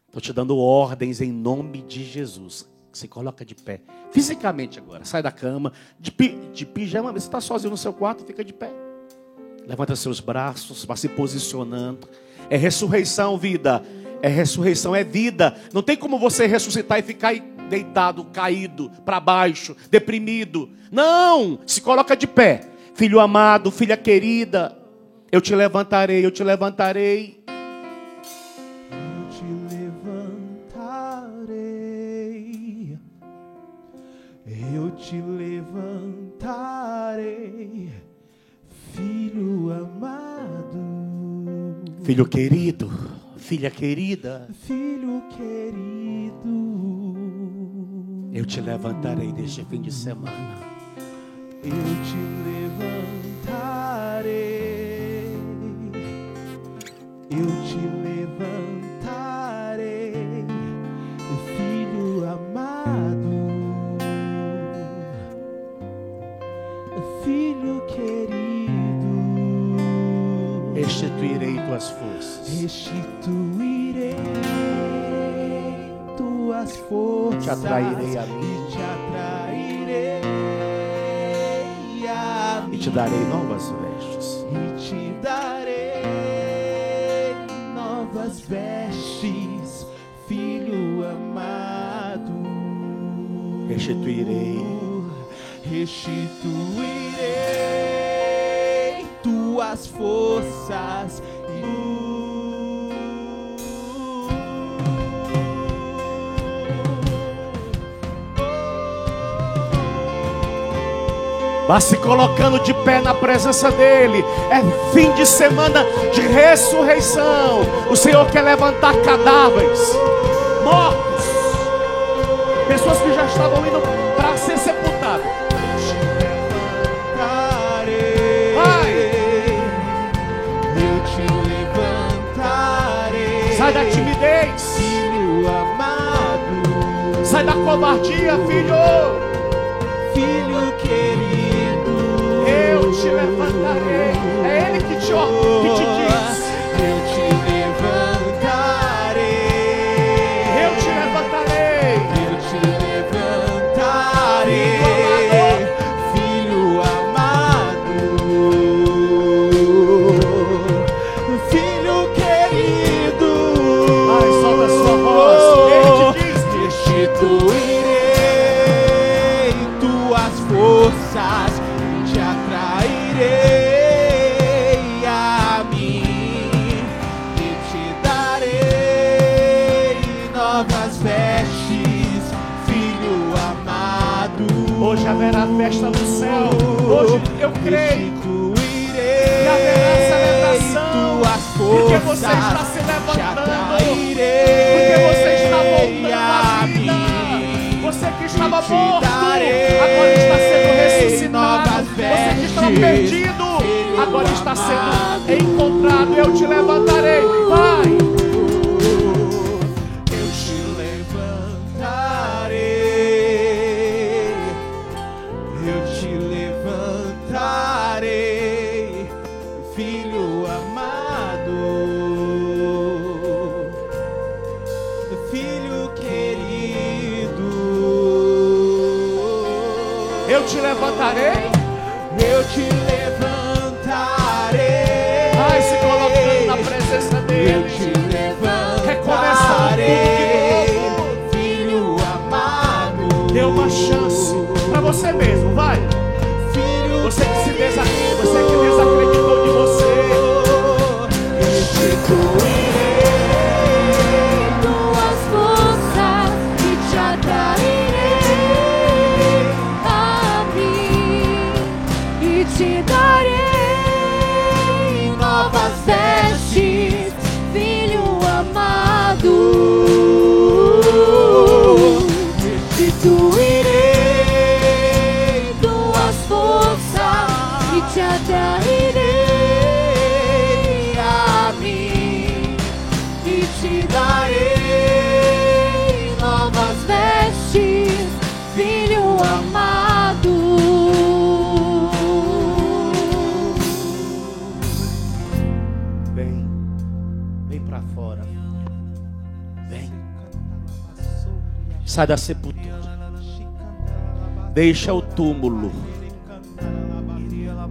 Speaker 1: Estou te dando ordens em nome de Jesus. Se coloca de pé. Fisicamente agora. Sai da cama. De pijama. Você está sozinho no seu quarto, fica de pé. Levanta seus braços, vai se posicionando. É ressurreição, vida. É ressurreição, é vida. Não tem como você ressuscitar e ficar deitado, caído, para baixo, deprimido. Não! Se coloca de pé. Filho amado, filha querida, eu te levantarei, eu te levantarei.
Speaker 3: Eu te levantarei.
Speaker 1: Filho querido, filha querida,
Speaker 3: Filho querido,
Speaker 1: eu te levantarei neste fim de semana.
Speaker 3: eu te levantarei, eu te levantarei, filho amado, filho querido,
Speaker 1: Restituirei tuas forças.
Speaker 3: restituirei tuas forças,
Speaker 1: Te atrairei a mim.
Speaker 3: e te atrairei a mim.
Speaker 1: E te darei novas vestes.
Speaker 3: E te darei novas vestes, filho amado.
Speaker 1: Restituirei.
Speaker 3: Restituirei tuas forças.
Speaker 1: Vá se colocando de pé na presença dele. É fim de semana de ressurreição. O Senhor quer levantar cadáveres, mortos, pessoas que já estavam indo para ser sepultadas.
Speaker 3: Eu te levantarei.
Speaker 1: Sai da timidez,
Speaker 3: Filho amado,
Speaker 1: sai da covardia, filho.
Speaker 3: filho querido,
Speaker 1: Eu te levantarei. É Ele que te diz.
Speaker 3: eu te levantarei,
Speaker 1: Eu te levantarei.
Speaker 3: eu te levantarei, filho amado, filho querido.
Speaker 1: Ai, solta a sua voz. Ele te diz.
Speaker 3: Restituirei tuas forças, te atrairei a mim e te darei novas vestes, filho amado.
Speaker 1: Hoje haverá festa no céu. Hoje eu creio
Speaker 3: Restituirei
Speaker 1: que haverá celebração.
Speaker 3: tuas
Speaker 1: Porque
Speaker 3: forças,
Speaker 1: você está se
Speaker 3: te
Speaker 1: levantando.
Speaker 3: atrairei
Speaker 1: Porque você está voltando
Speaker 3: a
Speaker 1: à vida.
Speaker 3: mim.
Speaker 1: Você que estava
Speaker 3: te
Speaker 1: morto,
Speaker 3: darei
Speaker 1: agora está sendo ressuscitado.
Speaker 3: novas
Speaker 1: Você que estava
Speaker 3: vestes,
Speaker 1: perdido, agora está sendo encontrado. Eu te levantarei. Vai.
Speaker 3: Eu te levantarei, eu te levantarei, filho amado, filho querido.
Speaker 1: Eu te levantarei.
Speaker 3: Eu te levantarei.
Speaker 1: Vai se colocando na presença
Speaker 3: Eu
Speaker 1: dele.
Speaker 3: te levantarei.
Speaker 1: Recomeçando tudo
Speaker 3: filho amado.
Speaker 1: Dê uma chance para você mesmo. Vai.
Speaker 3: Filho
Speaker 1: Você que se desacreditou, você que desacreditou de você.
Speaker 3: Restituirei
Speaker 2: tuas forças e te atrairei a mim e te darei novas vestes, filho amado. Restituirei tuas forças e te atrairei a mim e te darei novas vestes, filho amado.
Speaker 1: Vem. Vem para fora. Vem. Sai da sepultura. Deixa o túmulo.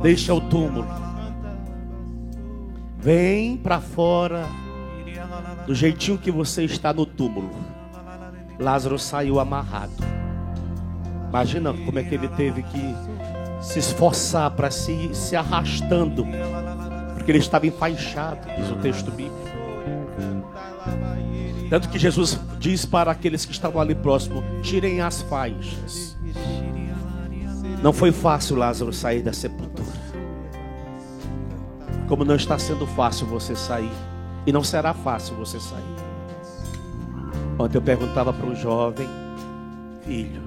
Speaker 1: Deixa o túmulo. Vem para fora do jeitinho que você está no túmulo. Lázaro saiu amarrado. Imagina como é que ele teve que se esforçar para se arrastando, porque ele estava enfaixado, diz o texto bíblico. Tanto que Jesus diz para aqueles que estavam ali próximo: tirem as faixas. Não foi fácil Lázaro sair da sepultura, como não está sendo fácil você sair E não será fácil você sair. Ontem eu perguntava para um jovem: filho,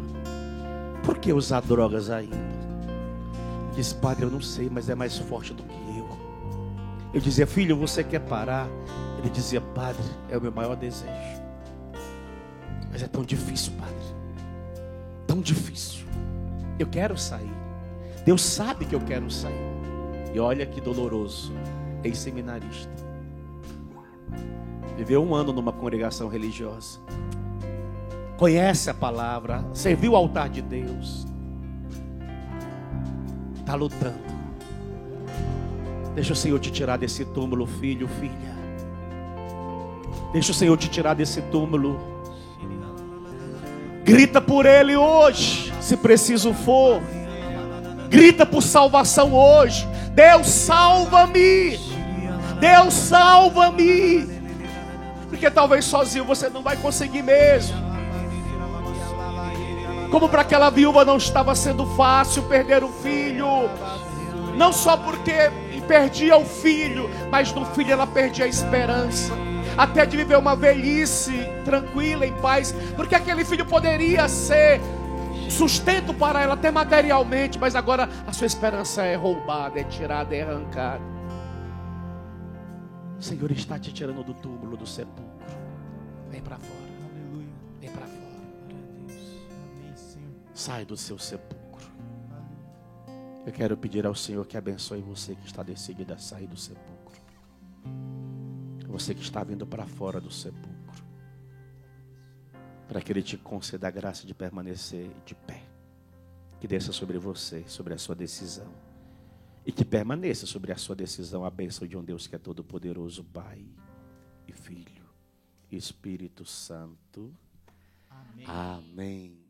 Speaker 1: por que usar drogas ainda? Ele disse: padre, eu não sei, mas é mais forte do que eu. Eu dizia: filho, você quer parar? Ele dizia: padre, é o meu maior desejo. Mas é tão difícil, padre. Tão difícil. Eu quero sair. Deus sabe que eu quero sair. E olha que doloroso. Ex-seminarista. Viveu 1 ano numa congregação religiosa. Conhece a palavra. Serviu o altar de Deus. Está lutando. Deixa o Senhor te tirar desse túmulo, filho, filha. Deixa o Senhor te tirar desse túmulo. Grita por Ele hoje, se preciso for. Grita por salvação hoje. Deus, salva-me. Deus, salva-me. Porque talvez sozinho você não vai conseguir mesmo. Como para aquela viúva não estava sendo fácil perder o filho. Não só porque perdia o filho, mas no filho ela perdia a esperança. Até de viver uma velhice tranquila, em paz. Porque aquele filho poderia ser sustento para ela até materialmente, mas agora a sua esperança é roubada, é tirada, é arrancada. O Senhor está te tirando do túmulo, do sepulcro. Vem para fora. Vem para fora. Sai do seu sepulcro. Eu quero pedir ao Senhor que abençoe você que está decidido a sair do sepulcro. Você que está vindo para fora do sepulcro. Para que Ele te conceda a graça de permanecer de pé. Que desça sobre você, sobre a sua decisão. E que permaneça sobre a sua decisão a bênção de um Deus que é todo poderoso, Pai e Filho e Espírito Santo. Amém. Amém.